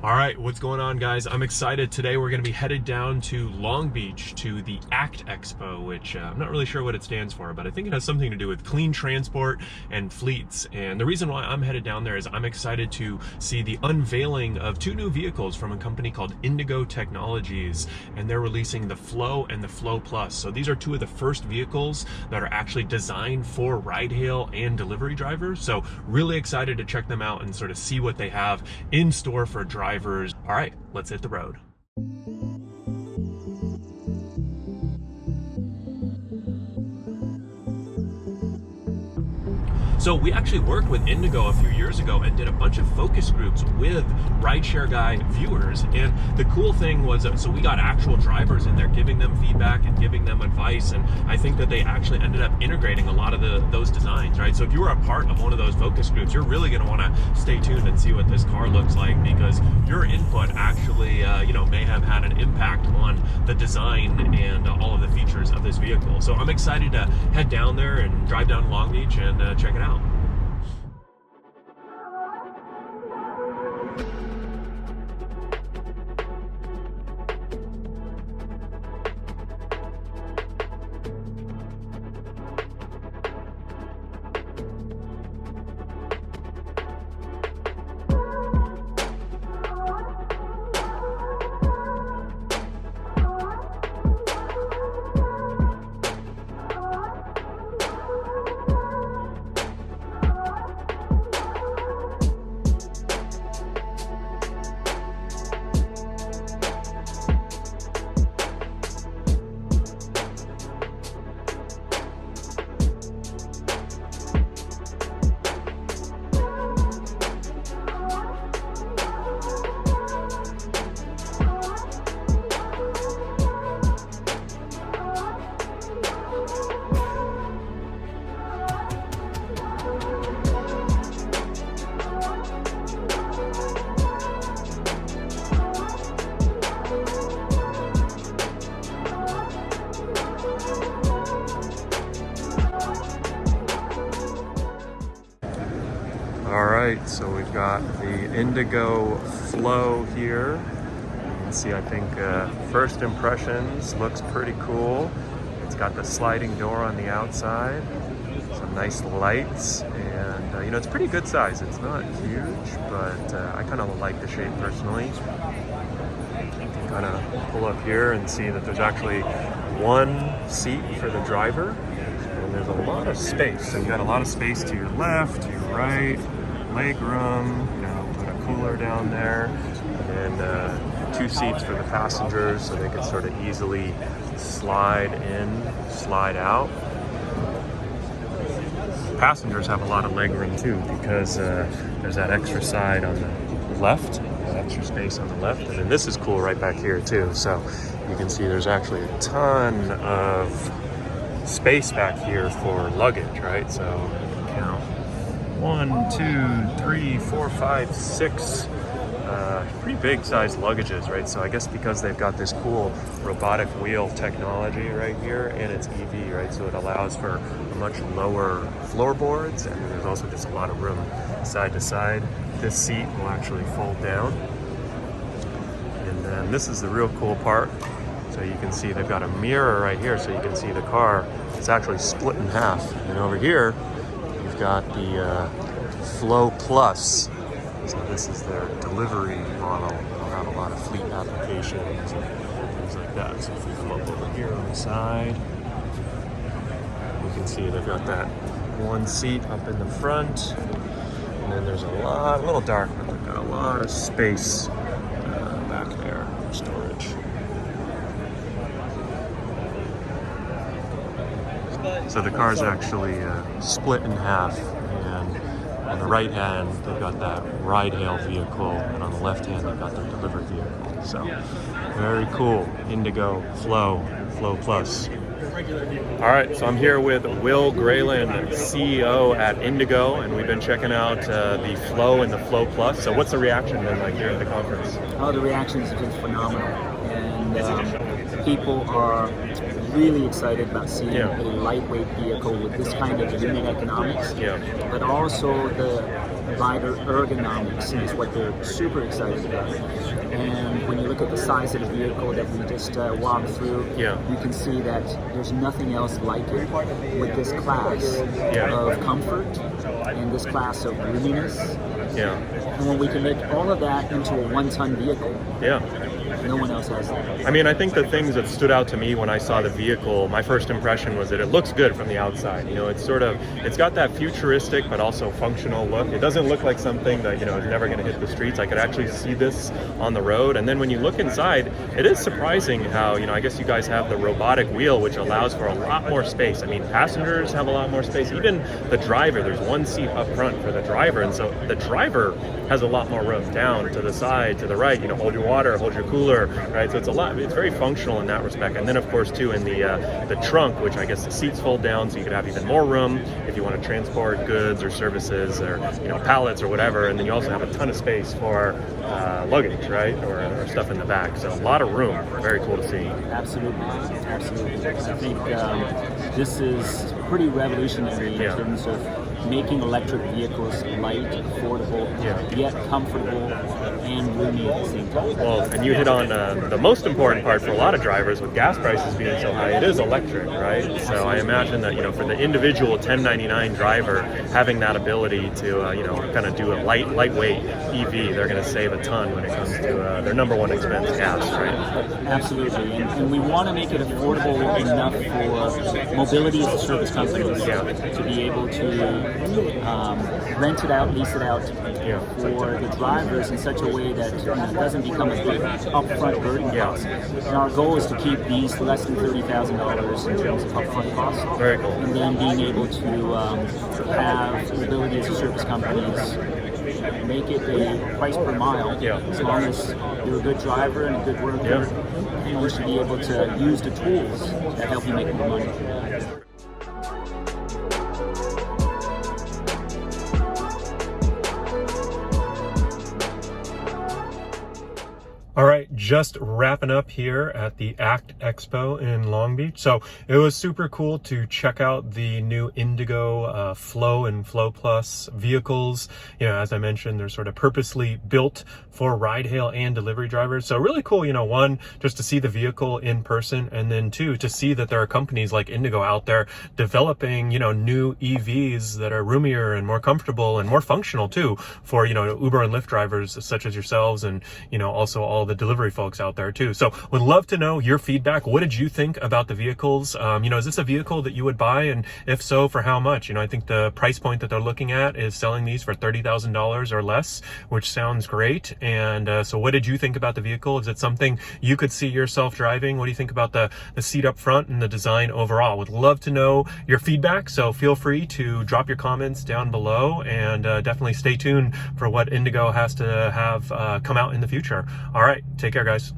All right, what's going on, guys? I'm excited. Today we're going to be headed down to Long Beach to the ACT Expo, which I'm not really sure what it stands for, but I think it has something to do with clean transport and fleets. And the reason why I'm headed down there is I'm excited to see the unveiling of two new vehicles from a company called Indigo Technologies, and they're releasing the Flow and the Flow Plus. So these are two of the first vehicles that are actually designed for ride-hail and delivery drivers. So really excited to check them out and sort of see what they have in store for drivers. All right, let's hit the road. So we actually worked with Indigo a few years ago and did a bunch of focus groups with RideShare Guy viewers. And the cool thing was, so we got actual drivers in there giving them feedback and giving them advice. And I think that they actually ended up integrating a lot of those designs, right? So if you were a part of one of those focus groups, you're really going to want to stay tuned and see what this car looks like, because your input actually, may have had an impact on the design and all of the features of this vehicle. So I'm excited to head down there and drive down to Long Beach and check it out. All right, so we've got the Indigo Flow here. You can see, I think, first impressions, looks pretty cool. It's got the sliding door on the outside, some nice lights, and it's pretty good size. It's not huge, but I kind of like the shape personally. You can kind of pull up here and see that there's actually one seat for the driver, and there's a lot of space. So you got a lot of space to your left, to your right, leg room, put a cooler down there, and two seats for the passengers so they can sort of easily slide in, slide out. Passengers have a lot of leg room too, because there's that extra side on the left, that extra space on the left, and then this is cool right back here too. So you can see there's actually a ton of space back here for luggage, right? So you can count 1, 2, 3, 4, 5, 6 pretty big sized luggages, right? So I guess because they've got this cool robotic wheel technology right here, and it's EV, right? So it allows for much lower floorboards, and there's also just a lot of room side to side. This seat will actually fold down, and then this is the real cool part. So you can see they've got a mirror right here, so you can see the car. It's actually split in half, and over here you've got the Flow Plus. So this is their delivery model. They'll have a lot of fleet applications and things like that. So if we come up over here on the side, you can see they've got that one seat up in the front, and then there's a little dark, but they've got a lot of space back there for storage. So the car's actually split in half, and on the right hand they've got that ride-hail vehicle, and on the left hand they've got their delivery vehicle. So very cool. Indigo Flow Plus. All right, so I'm here with Will Grayland, CEO at Indigo, and we've been checking out the Flow and the Flow Plus. So what's the reaction been like here at the conference? Oh, the reaction has been phenomenal, and people are really excited about seeing a lightweight vehicle with this kind of unit economics, but also the rider ergonomics is what they're super excited about. And when you look at the size of the vehicle that we just walked through, you can see that there's nothing else like it with this class of comfort and this class of roominess. And when we can make all of that into a 1-ton vehicle, no one else has that. I mean, I think the things that stood out to me when I saw the vehicle, my first impression was that it looks good from the outside. You know, it's got that futuristic but also functional look. It doesn't look like something that, you know, is never going to hit the streets. I could actually see this on the road. And then when you look inside, it is surprising how, you know, I guess you guys have the robotic wheel, which allows for a lot more space. I mean, passengers have a lot more space. Even the driver, there's one seat up front for the driver. And so the driver has a lot more room down to the side, to the right, you know, hold your water, hold your cooler, right? So it's very functional in that respect. And then of course too in the trunk, which I guess the seats fold down so you could have even more room if you want to transport goods or services or, you know, pallets or whatever. And then you also have a ton of space for luggage, right? Or stuff in the back. So a lot of room. Very cool to see. Absolutely. I think this is pretty revolutionary in terms of making electric vehicles light, affordable, yet comfortable and roomy at the same time. Well, and you hit on the most important part for a lot of drivers with gas prices being so high. It is electric, right? So I imagine that, you know, for the individual 1099 driver, having that ability to, you know, kind of do a lightweight EV, they're going to save a ton when it comes to their number one expense, gas, right? Absolutely. And we want to make it affordable enough for mobility as a service companies to be able to rent it out, lease it out for the drivers in such a way that it doesn't become a big upfront burden cost. And our goal is to keep these less than $30,000 in terms of upfront costs. Very cool. And then being able to have the ability as a service companies make it a price per mile. As long as you're a good driver and a good worker, you should be able to use the tools that help you make more money. All right, just wrapping up here at the ACT Expo in Long Beach. So it was super cool to check out the new Indigo Flow and Flow Plus vehicles. You know, as I mentioned, they're sort of purposely built for ride-hail and delivery drivers. So really cool, you know, one, just to see the vehicle in person, and then two, to see that there are companies like Indigo out there developing, you know, new EVs that are roomier and more comfortable and more functional too for, you know, Uber and Lyft drivers such as yourselves, and, you know, also all the delivery folks out there too. So would love to know your feedback. What did you think about the vehicles? You know, is this a vehicle that you would buy? And if so, for how much? You know, I think the price point that they're looking at is selling these for $30,000 or less, which sounds great. And so what did you think about the vehicle? Is it something you could see yourself driving? What do you think about the seat up front and the design overall? Would love to know your feedback. So feel free to drop your comments down below, and definitely stay tuned for what Indigo has to have come out in the future. All right. Take care, guys.